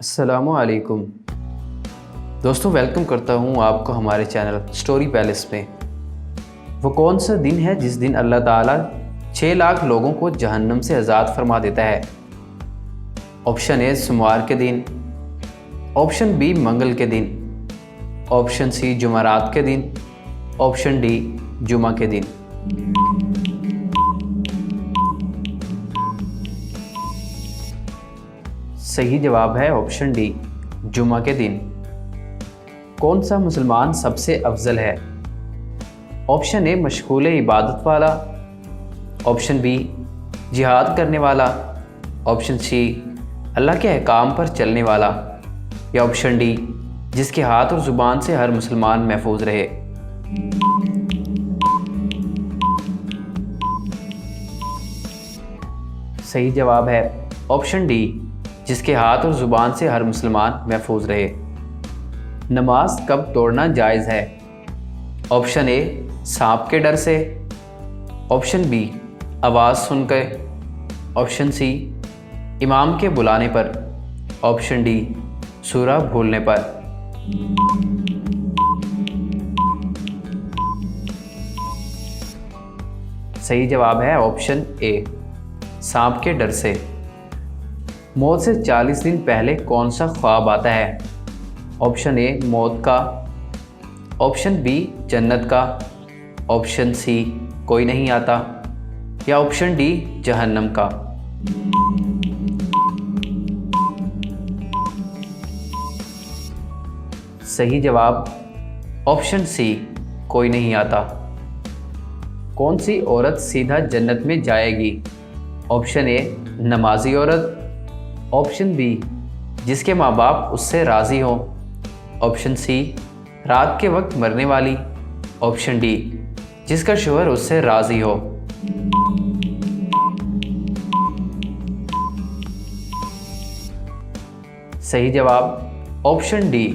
अस्सलामुअलैकुम दोस्तों, वेलकम करता हूँ आपको हमारे चैनल स्टोरी पैलेस में। वो कौन सा दिन है जिस दिन अल्लाह ताला 6 लाख लोगों को जहन्नम से आज़ाद फरमा देता है? ऑप्शन ए सोमवार के दिन, ऑप्शन बी मंगल के दिन, ऑप्शन सी जुमेरात के दिन, ऑप्शन डी जुमा के दिन। सही जवाब है ऑप्शन डी जुमा के दिन। कौन सा मुसलमान सबसे अफजल है? ऑप्शन ए मशगूल इबादत वाला, ऑप्शन बी जिहाद करने वाला, ऑप्शन सी अल्लाह के अहकाम पर चलने वाला, या ऑप्शन डी जिसके हाथ और ज़ुबान से हर मुसलमान महफूज रहे। सही जवाब है ऑप्शन डी जिसके हाथ और ज़ुबान से हर मुसलमान महफूज रहे। नमाज कब तोड़ना जायज़ है? ऑप्शन ए सांप के डर से, ऑप्शन बी आवाज़ सुनकर, ऑप्शन सी इमाम के बुलाने पर, ऑप्शन डी सूरा भूलने पर। सही जवाब है ऑप्शन ए सांप के डर से। मौत से 40 दिन पहले कौन सा ख्वाब आता है? ऑप्शन ए मौत का, ऑप्शन बी जन्नत का, ऑप्शन सी कोई नहीं आता, या ऑप्शन डी जहन्नम का। सही जवाब ऑप्शन सी कोई नहीं आता। कौन सी औरत सीधा जन्नत में जाएगी? ऑप्शन ए नमाजी औरत, ऑप्शन बी जिसके माँ बाप उससे राज़ी हों, ऑप्शन सी रात के वक्त मरने वाली, ऑप्शन डी जिसका शोहर उससे राज़ी हो। सही जवाब ऑप्शन डी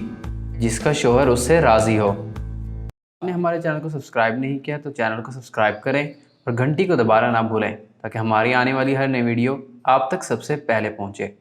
जिसका शोहर उससे राज़ी हो। आपने हमारे चैनल को सब्सक्राइब नहीं किया तो चैनल को सब्सक्राइब करें और घंटी को दबाना ना भूलें ताकि हमारी आने वाली हर नई वीडियो आप तक सबसे पहले पहुँचे।